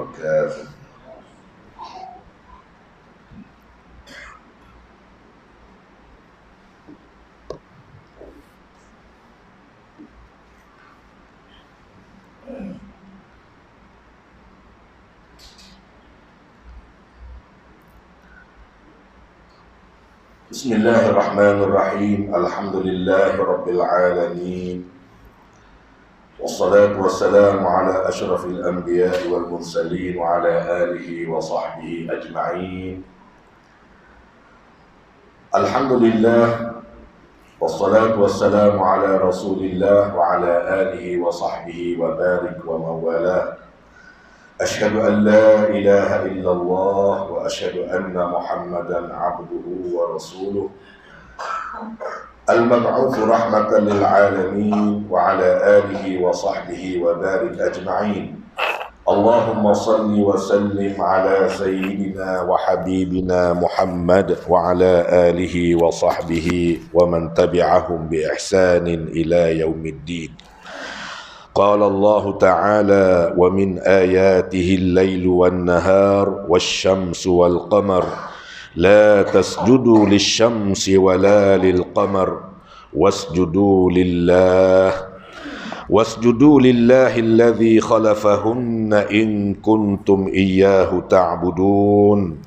وبركاته. بسم الله الرحمن الرحيم. الحمد لله رب العالمين، والصلاة والسلام على أشرف الأنبياء والمرسلين وعلى آله وصحبه أجمعين. الحمد لله والصلاة والسلام على رسول الله وعلى آله وصحبه وبارك ومن والاه. أشهد أن لا إله إلا الله وأشهد أن محمدا عبده ورسوله المبعوث رحمة للعالمين وعلى آله وصحبه وبارك أجمعين. اللهم صل وسلم على سيدنا وحبيبنا محمد وعلى آله وصحبه ومن تبعهم بإحسان إلى يوم الدين. قال الله تعالى: ومن آياته الليل والنهار والشمس والقمر لا تسجدوا للشمس ولا للقمر واسجدوا لله الذي خلقهن إن كنتم إياه تعبدون.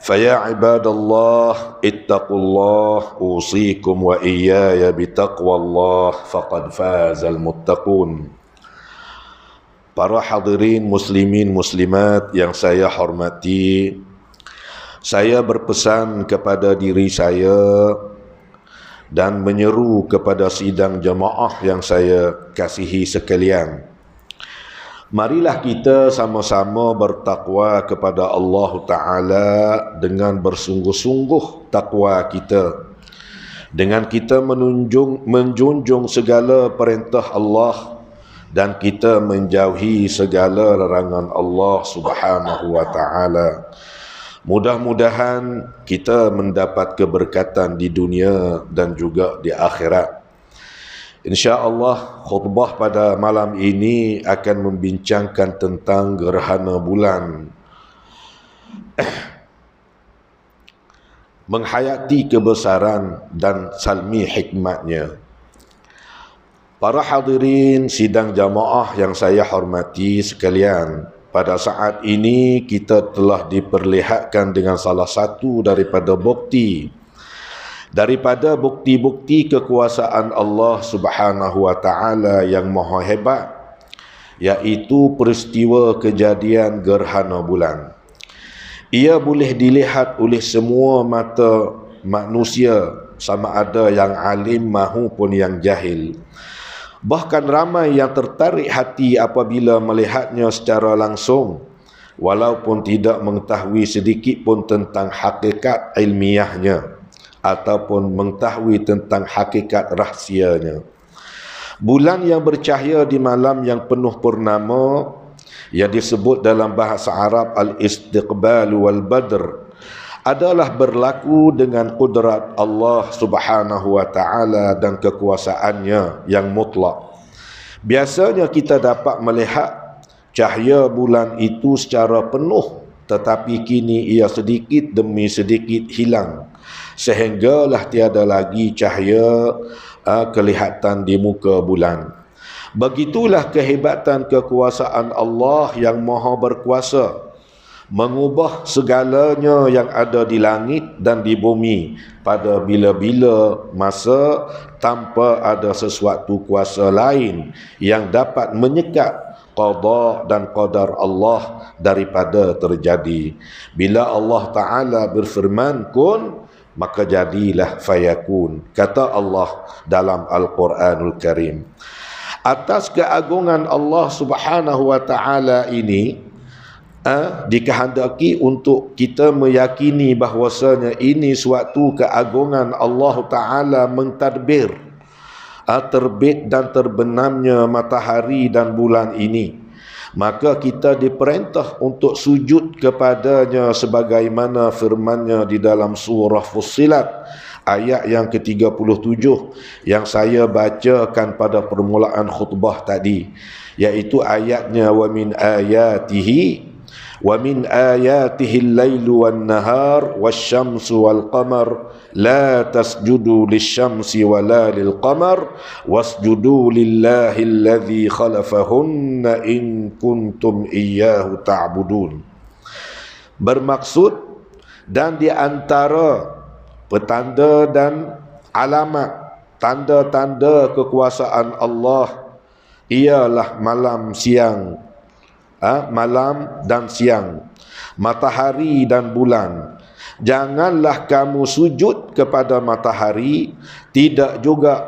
فيا عباد الله اتقوا الله أوصيكم وإياي بتقوى الله فقد فاز المتقون. Para hadirin muslimin muslimat yang saya hormati, saya berpesan kepada diri saya dan menyeru kepada sidang jemaah yang saya kasihi sekalian. Marilah kita sama-sama bertakwa kepada Allah Ta'ala dengan bersungguh-sungguh takwa kita. Dengan kita menjunjung segala perintah Allah dan kita menjauhi segala larangan Allah Subhanahu Wa Ta'ala. Mudah-mudahan kita mendapat keberkatan di dunia dan juga di akhirat. InsyaAllah khutbah pada malam ini akan membincangkan tentang gerhana bulan. Menghayati kebesaran dan salmi hikmatnya. Para hadirin sidang jamaah yang saya hormati sekalian, pada saat ini kita telah diperlihatkan dengan salah satu daripada bukti kekuasaan Allah Subhanahu Wa Ta'ala yang maha hebat, iaitu peristiwa kejadian gerhana bulan. Ia boleh dilihat oleh semua mata manusia, sama ada yang alim maupun yang jahil. Bahkan ramai yang tertarik hati apabila melihatnya secara langsung, walaupun tidak mengetahui sedikit pun tentang hakikat ilmiahnya ataupun mengetahui tentang hakikat rahsianya. Bulan yang bercahaya di malam yang penuh purnama, yang disebut dalam bahasa Arab al-istiqbal wal badr, adalah berlaku dengan kudrat Allah Subhanahu Wa Ta'ala dan kekuasaannya yang mutlak. Biasanya kita dapat melihat cahaya bulan itu secara penuh, tetapi kini ia sedikit demi sedikit hilang, sehinggalah tiada lagi cahaya kelihatan di muka bulan. Begitulah kehebatan kekuasaan Allah yang maha berkuasa, mengubah segalanya yang ada di langit dan di bumi pada bila-bila masa tanpa ada sesuatu kuasa lain yang dapat menyekat qada dan qadar Allah daripada terjadi. Bila Allah Ta'ala berfirman kun, maka jadilah fayakun, kata Allah dalam Al-Quranul Karim. Atas keagungan Allah Subhanahu Wa Ta'ala ini, dikehendaki untuk kita meyakini bahwasanya ini suatu keagungan Allah Ta'ala mentadbir terbit dan terbenamnya matahari dan bulan ini. Maka kita diperintah untuk sujud kepadanya sebagaimana firman-Nya di dalam surah Fussilat ayat yang ke-37 yang saya bacakan pada permulaan khutbah tadi. iaitu ayatnya wa min ayatihi al-lailu wan-nahar wasyamsu wal-qamar la tasjudu lisyamsi wala lil-qamar wasjudu lillahi alladhi khalafahunna in kuntum iyyahu ta'budun. Bermaksud, dan di antara petanda dan alamat tanda-tanda kekuasaan Allah ialah malam dan siang, matahari dan bulan. Janganlah kamu sujud kepada matahari, tidak juga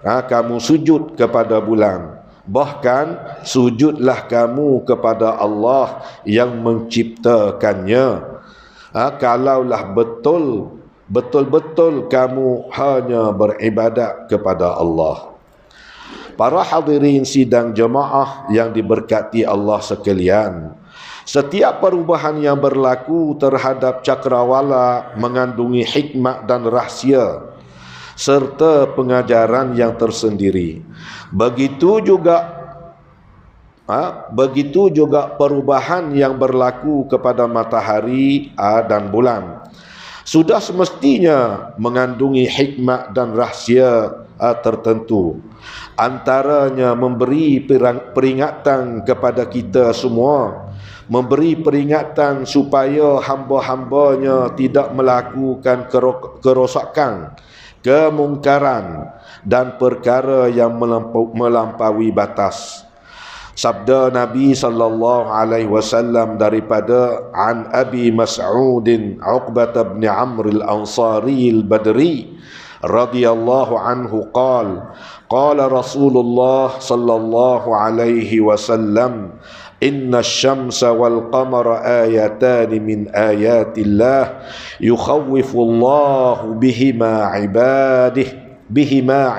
kamu sujud kepada bulan. Bahkan sujudlah kamu kepada Allah yang menciptakannya. Kalaulah betul-betul kamu hanya beribadat kepada Allah. Para hadirin sidang jemaah yang diberkati Allah sekalian, setiap perubahan yang berlaku terhadap cakrawala mengandungi hikmat dan rahsia serta pengajaran yang tersendiri. Begitu juga perubahan yang berlaku kepada matahari dan bulan sudah semestinya mengandungi hikmat dan rahsia tertentu. Antaranya memberi peringatan kepada kita semua, memberi peringatan supaya hamba-hambanya tidak melakukan kerosakan, kemungkaran dan perkara yang melampaui batas. Sabda Nabi sallallahu alaihi wasallam daripada an Abi Mas'udin Uqbah bin Amr al-Ansari al-Badri radhiyallahu anhu qala Rasulullah sallallahu alaihi wasallam inna asy-syamsa wal qamara ayatan min ayatillah yukhawwifu Allahu bihima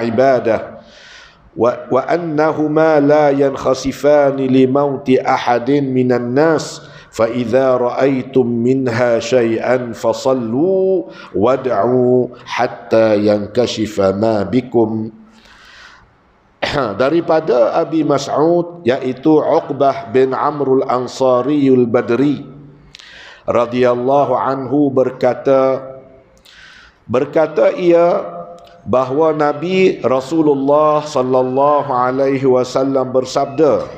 ibadah wa annahuma la yankhasifani li mauti ahadin minan nas fa idza ra'aytum minha syai'an fasallu wad'u hatta yankashifa ma bikum. Daripada Abi Mas'ud, iaitu Uqbah bin Amr al-Ansari al-Badri radhiyallahu anhu berkata ia bahawa Nabi Rasulullah sallallahu alaihi wasallam bersabda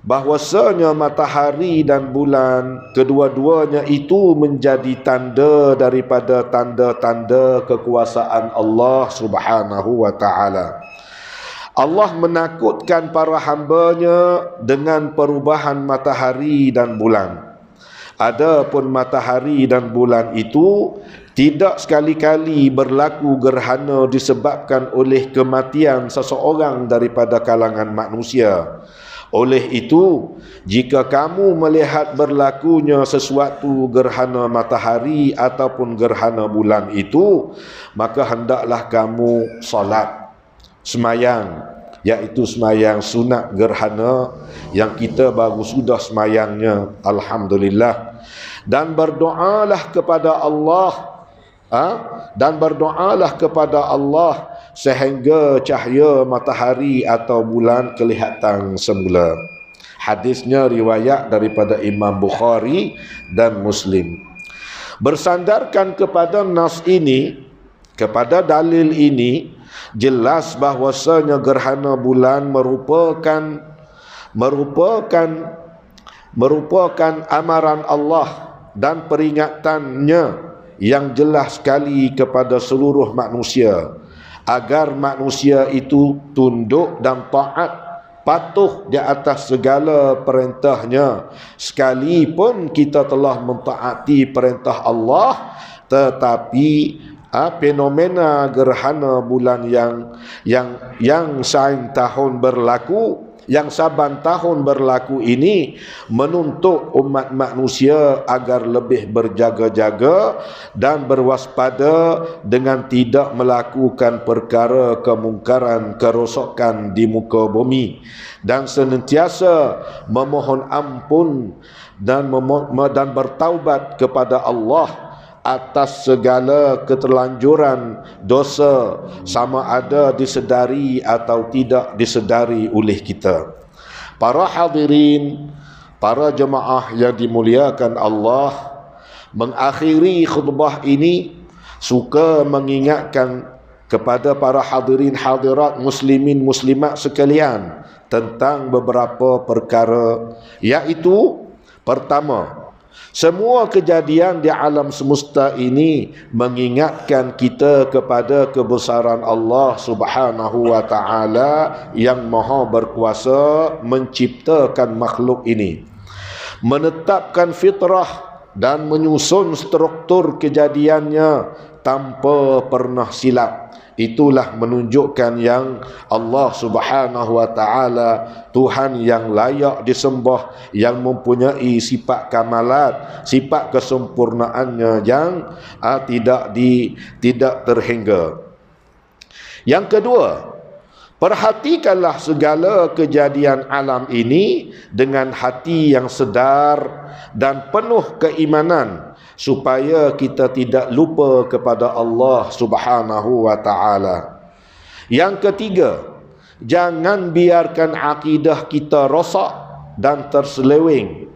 bahwasanya matahari dan bulan kedua-duanya itu menjadi tanda daripada tanda-tanda kekuasaan Allah Subhanahu wa taala. Allah menakutkan para hambanya dengan perubahan matahari dan bulan. Adapun matahari dan bulan itu tidak sekali-kali berlaku gerhana disebabkan oleh kematian seseorang daripada kalangan manusia. Oleh itu, jika kamu melihat berlakunya sesuatu gerhana matahari ataupun gerhana bulan itu, maka hendaklah kamu solat, semayang, iaitu semayang sunat gerhana yang kita baru sudah semayangnya, alhamdulillah. Dan berdoalah kepada Allah sehingga cahaya matahari atau bulan kelihatan semula. Hadisnya riwayat daripada Imam Bukhari dan Muslim. Bersandarkan kepada nas ini, kepada dalil ini, jelas bahwasanya gerhana bulan merupakan amaran Allah dan peringatannya yang jelas sekali kepada seluruh manusia agar manusia itu tunduk dan taat, patuh di atas segala perintahnya. Sekalipun kita telah mentaati perintah Allah, tetapi fenomena gerhana bulan yang saban tahun berlaku ini menuntut umat manusia agar lebih berjaga-jaga dan berwaspada dengan tidak melakukan perkara kemungkaran, kerosakan di muka bumi, dan senantiasa memohon ampun dan bertaubat kepada Allah atas segala keterlanjuran dosa, sama ada disedari atau tidak disedari oleh kita. Para hadirin, para jemaah yang dimuliakan Allah, mengakhiri khutbah ini suka mengingatkan kepada para hadirin hadirat muslimin muslimat sekalian tentang beberapa perkara, iaitu pertama, semua kejadian di alam semesta ini mengingatkan kita kepada kebesaran Allah Subhanahu wa taala yang Maha berkuasa menciptakan makhluk ini, menetapkan fitrah dan menyusun struktur kejadiannya tanpa pernah silap. Itulah menunjukkan yang Allah Subhanahu wa taala Tuhan yang layak disembah, yang mempunyai sifat kamalat, sifat kesempurnaannya yang tidak terhingga. Yang kedua, perhatikanlah segala kejadian alam ini dengan hati yang sedar dan penuh keimanan, supaya kita tidak lupa kepada Allah Subhanahu wa taala. Yang ketiga, jangan biarkan akidah kita rosak dan terseleweng,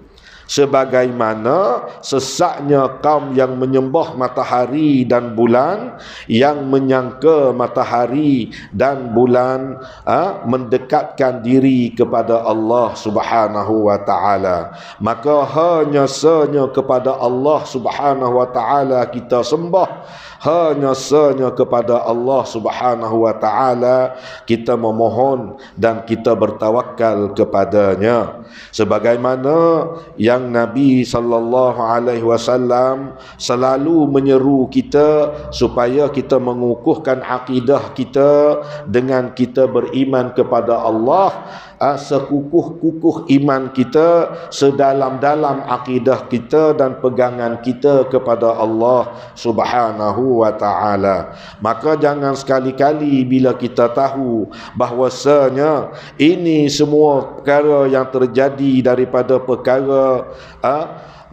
sebagaimana sesaknya kaum yang menyembah matahari dan bulan, yang menyangka matahari dan bulan mendekatkan diri kepada Allah Subhanahu wa taala. Maka hanya kepada Allah Subhanahu wa taala kita sembah, hanya kepada Allah Subhanahu wa taala kita memohon dan kita bertawakal kepadanya, sebagaimana yang Nabi sallallahu alaihi wasallam selalu menyeru kita supaya kita mengukuhkan akidah kita dengan kita beriman kepada Allah, sekukuh-kukuh iman kita, sedalam-dalam akidah kita dan pegangan kita kepada Allah Subhanahu wa taala. Maka jangan sekali-kali bila kita tahu bahwasanya ini semua perkara yang terjadi daripada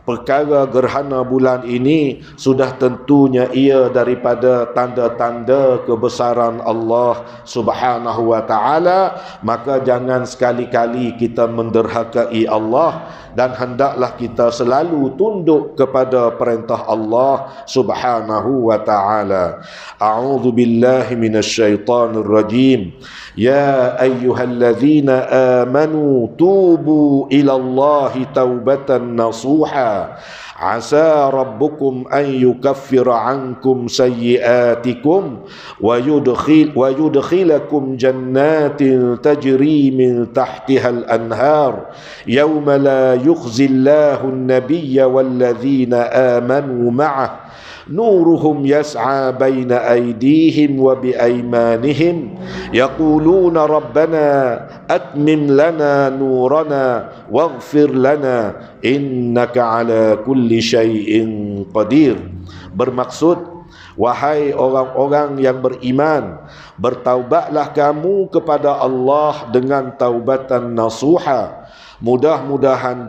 perkara gerhana bulan ini, sudah tentunya ia daripada tanda-tanda kebesaran Allah Subhanahu wa taala, maka jangan sekali-kali kita menderhakai Allah, dan hendaklah kita selalu tunduk kepada perintah Allah Subhanahu wa taala. A'udzu billahi minasyaitonir rajim. Ya ayyuhalladzina amanu tubu ilallahi taubatan nasuha. Asa rabbukum an yukaffira ankum sayyiatikum wa yudkhilakum jannatin tajri min tahtiha al-anhar yawma la yukhzillahu an-nabiyya walladzina amanu ma'ah nuruhum yas'a baina aydihim wa biaymanihim yaquluna rabbana atmim lana nurana waghfir lana innaka ala kulli syai'in qadir. Bermaksud, wahai orang-orang yang beriman, bertaubatlah kamu kepada Allah dengan taubatan nasuha. Mudah-mudahan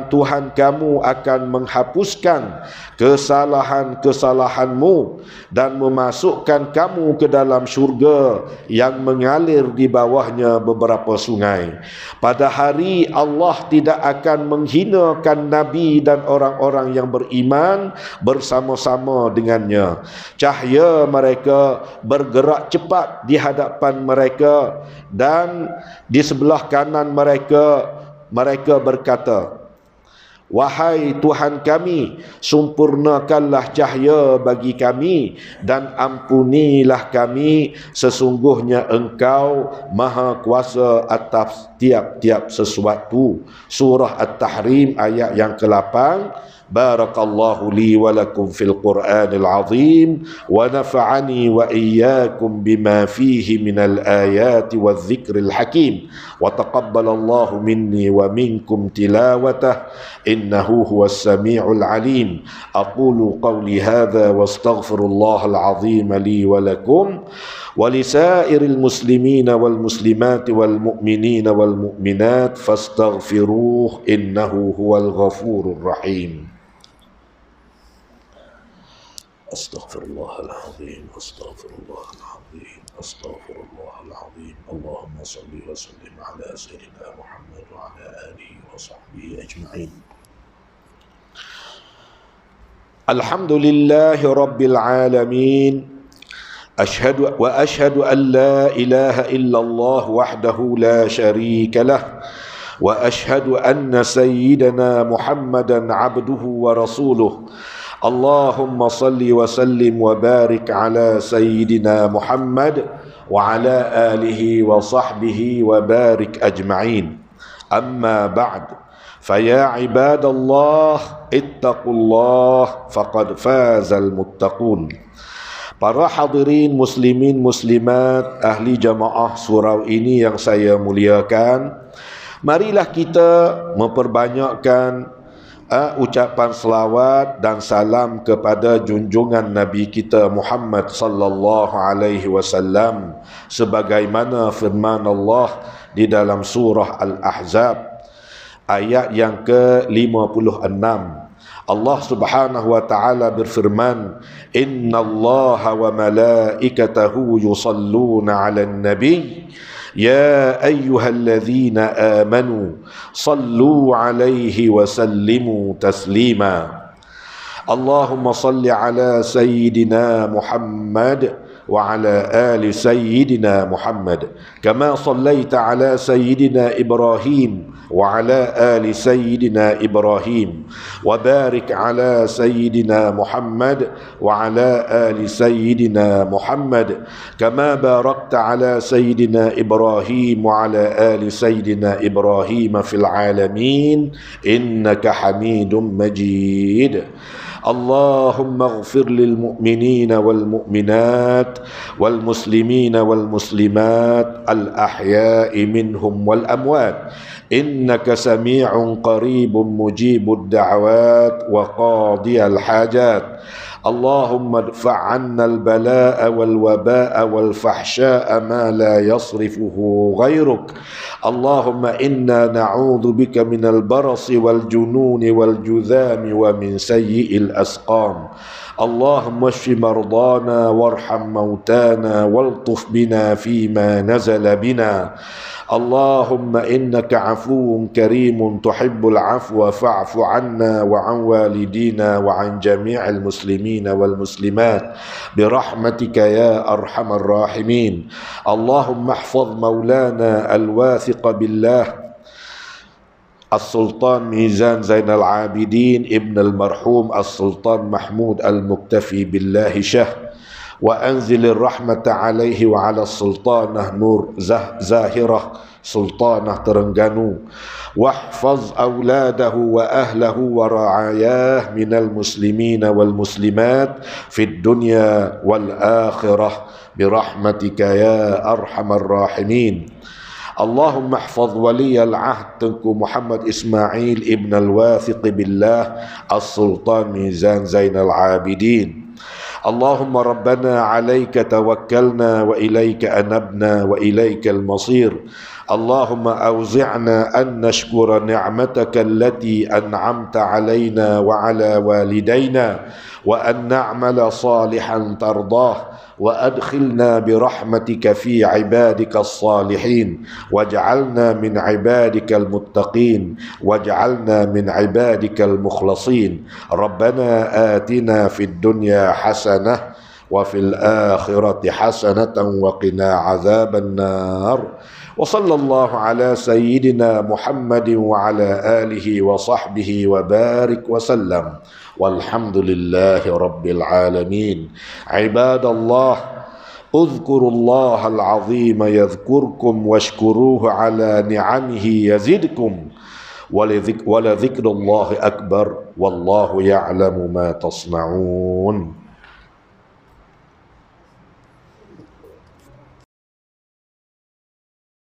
Tuhan kamu akan menghapuskan kesalahan-kesalahanmu dan memasukkan kamu ke dalam syurga yang mengalir di bawahnya beberapa sungai. Pada hari Allah tidak akan menghinakan Nabi dan orang-orang yang beriman bersama-sama dengannya. Cahaya mereka bergerak cepat di hadapan mereka, dan di sebelah kanan mereka berkata, wahai Tuhan kami, sempurnakanlah cahaya bagi kami dan ampunilah kami, sesungguhnya Engkau Maha Kuasa atas tiap-tiap sesuatu. Surah At-Tahrim ayat yang ke-8. Barakallahu li wa lakum fil Qur'anil azim wa nafa'ani wa iyyakum bima fihi minal ayati wadh dhikril hakim wa taqabbalallahu minni wa minkum tilawatah innahu huwas sami'ul alim. Aqulu qawli hadha wa astaghfirullahal azim li wa lakum wa lisairil muslimina wal muslimati wal mu'minina wal mu'minat fastaghfiruh innahu huwal ghafurur rahim. أستغفر الله العظيم أستغفر الله العظيم أستغفر الله العظيم. اللهم صل وسلم على سيدنا محمد وعلى آله وصحبه أجمعين. الحمد لله رب العالمين. أشهد أن لا إله إلا الله وحده لا شريك له، وأشهد أن سيدنا محمدا عبده ورسوله. اللهم صل وسلم وبارك على سيدنا محمد وعلى آله وصحبه وبارك أجمعين. أما بعد، فيا عباد الله اتقوا الله فقد فاز المتقون. Para hadirin muslimin muslimat ahli jamaah surau ini yang saya muliakan, marilah kita memperbanyakkan ucapan selawat dan salam kepada junjungan Nabi kita Muhammad sallallahu alaihi wasallam sebagaimana firman Allah di dalam surah Al-Ahzab ayat yang ke-56. Allah Subhanahu wa taala berfirman, "Innallaha wa malaikatahu yusalluna 'alan nabiy ya ayyuhalladzina amanu sallu 'alaihi wa sallimu taslima." Allahumma salli ala sayyidina Muhammad wa ala ali sayyidina Muhammad kama sallaita ala sayyidina Ibrahim wa ala ali sayyidina Ibrahim wa barik ala sayyidina Muhammad wa ala ali sayyidina Muhammad kama barakta ala sayyidina Ibrahim wa ala ali sayyidina Ibrahim fil alamin innaka Hamidum Majid. اللهم اغفر للمؤمنين والمؤمنات والمسلمين والمسلمات الأحياء منهم والأموات إنك سميع قريب مجيب الدعوات وقاضي الحاجات. اللهم ادفع عنا البلاء والوباء والفحشاء ما لا يصرفه غيرك. اللهم إنا نعوذ بك من البرص والجنون والجذام ومن سيء الأسقام. اللهم اشف مرضانا وارحم موتانا والطف بنا فيما نزل بنا. اللهم إنك عفو كريم تحب العفو فاعف عنا وعن والدينا وعن جميع المسلمين والمسلمات برحمتك يا أرحم الراحمين. اللهم احفظ مولانا الواثق بالله السلطان ميزان زين العابدين ابن المرحوم السلطان محمود المكتفي بالله شه، وأنزل الرحمة عليه وعلى السلطانة نور زاهرة سلطانة ترنغانو، واحفظ أولاده وأهله ورعاياه من المسلمين والمسلمات في الدنيا والآخرة برحمتك يا أرحم الراحمين. اللهم احفظ ولي العهد تنكو محمد إسماعيل ابن الواثق بالله السلطان ميزان زين العابدين. اللهم ربنا عليك توكلنا وإليك أنبنا وإليك المصير. اللهم أوزعنا أن نشكر نعمتك التي أنعمت علينا وعلى والدينا وأن نعمل صالحا ترضاه وأدخلنا برحمتك في عبادك الصالحين واجعلنا من عبادك المتقين واجعلنا من عبادك المخلصين. ربنا آتنا في الدنيا حسنة وفي الآخرة حسنة وقنا عذاب النار. وصلى الله على سيدنا محمد وعلى آله وصحبه وبارك وسلم والحمد لله رب العالمين. عباد الله، اذكروا الله العظيم يذكركم واشكروه على نعمه يزدكم ولذكر الله أكبر والله يعلم ما تصنعون.